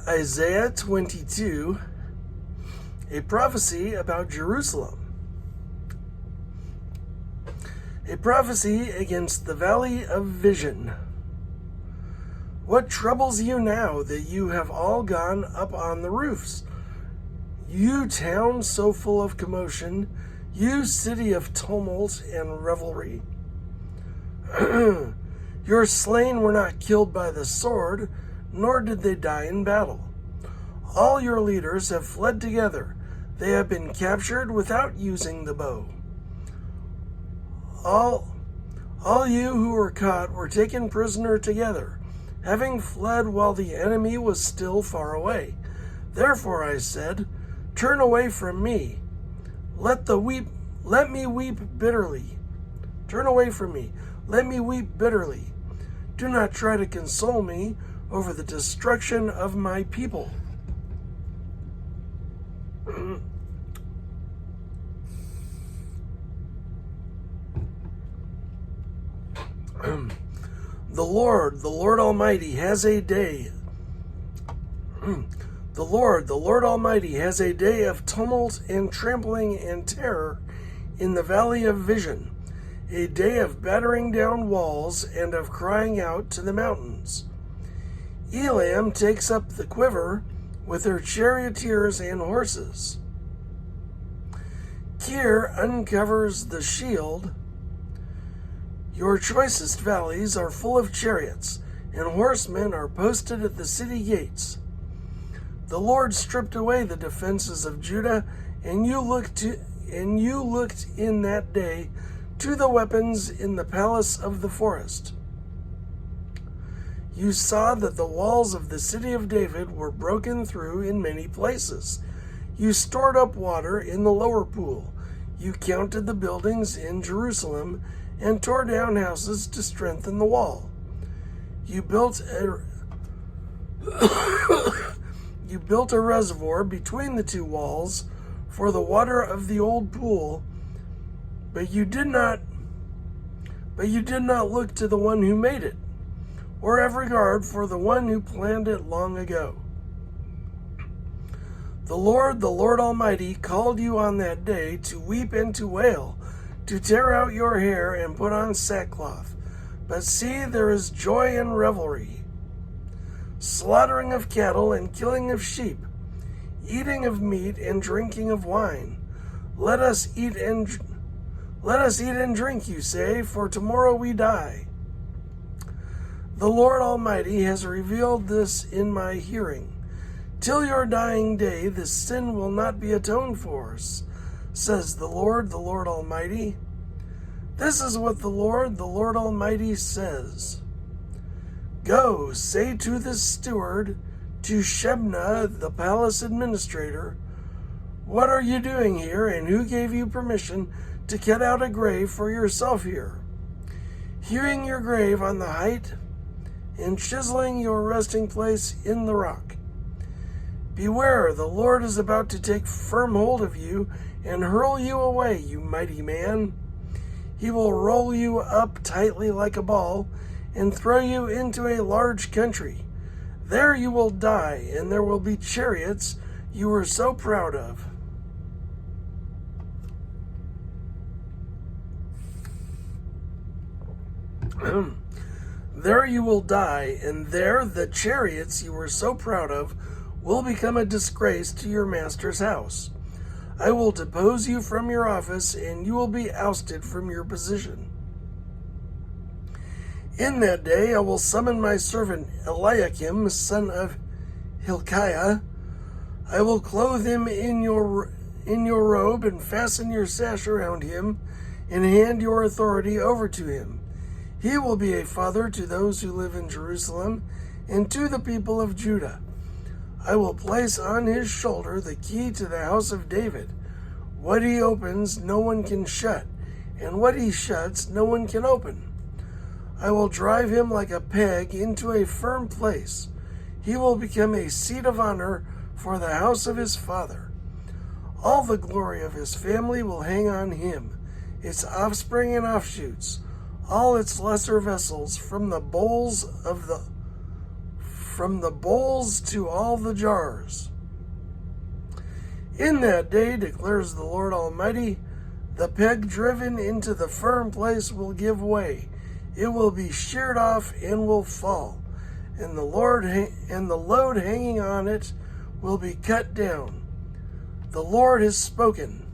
Isaiah 22, a prophecy about Jerusalem. A prophecy against the valley of vision. What troubles you now that you have all gone up on the roofs? You town so full of commotion, you city of tumult and revelry. Your slain were not killed by the sword, nor did they die in battle. All your leaders have fled together. They have been captured without using the bow. All you who were caught were taken prisoner together, having fled while the enemy was still far away. Therefore I said, turn away from me. Let me weep bitterly. Turn away from me. Let me weep bitterly. Do not try to console me over the destruction of my people. The Lord Almighty has a day. The Lord Almighty has a day of tumult and trampling and terror in the valley of vision, a day of battering down walls and of crying out to the mountains. Elam takes up the quiver with her charioteers and horses. Kir uncovers the shield. Your choicest valleys are full of chariots, and horsemen are posted at the city gates. The Lord stripped away the defenses of Judah, and you looked in that day to the weapons in the palace of the forest. You saw that the walls of the city of David were broken through in many places. You stored up water in the lower pool. You counted the buildings in Jerusalem and tore down houses to strengthen the wall. You built a reservoir between the two walls for the water of the old pool, but you did not look to the one who made it, or have regard for the one who planned it long ago. The Lord Almighty called you on that day to weep and to wail, to tear out your hair and put on sackcloth. But see, there is joy and revelry, slaughtering of cattle and killing of sheep, eating of meat and drinking of wine. Let us eat and drink, you say, for tomorrow we die. The Lord Almighty has revealed this in my hearing. Till your dying day, this sin will not be atoned for, says the Lord Almighty. This is what the Lord Almighty says. Go, say to the steward, to Shebna, the palace administrator, what are you doing here, and who gave you permission to cut out a grave for yourself here, hewing your grave on the height and chiseling your resting place in the rock? Beware, the Lord is about to take firm hold of you and hurl you away, you mighty man. He will roll you up tightly like a ball and throw you into a large country. There you will die, and there will be chariots you were so proud of. There you will die, and there the chariots you were so proud of will become a disgrace to your master's house. I will depose you from your office, and you will be ousted from your position. In that day I will summon my servant Eliakim, son of Hilkiah. I will clothe him in your robe and fasten your sash around him and hand your authority over to him. He will be a father to those who live in Jerusalem and to the people of Judah. I will place on his shoulder the key to the house of David. What he opens, no one can shut, and what he shuts, no one can open. I will drive him like a peg into a firm place. He will become a seat of honor for the house of his father. All the glory of his family will hang on him, its offspring and offshoots, all its lesser vessels, from the bowls of from the bowls to all the jars. In that day, declares the Lord Almighty, the peg driven into the firm place will give way. It will be sheared off and will fall, and the load hanging on it will be cut down. The Lord has spoken.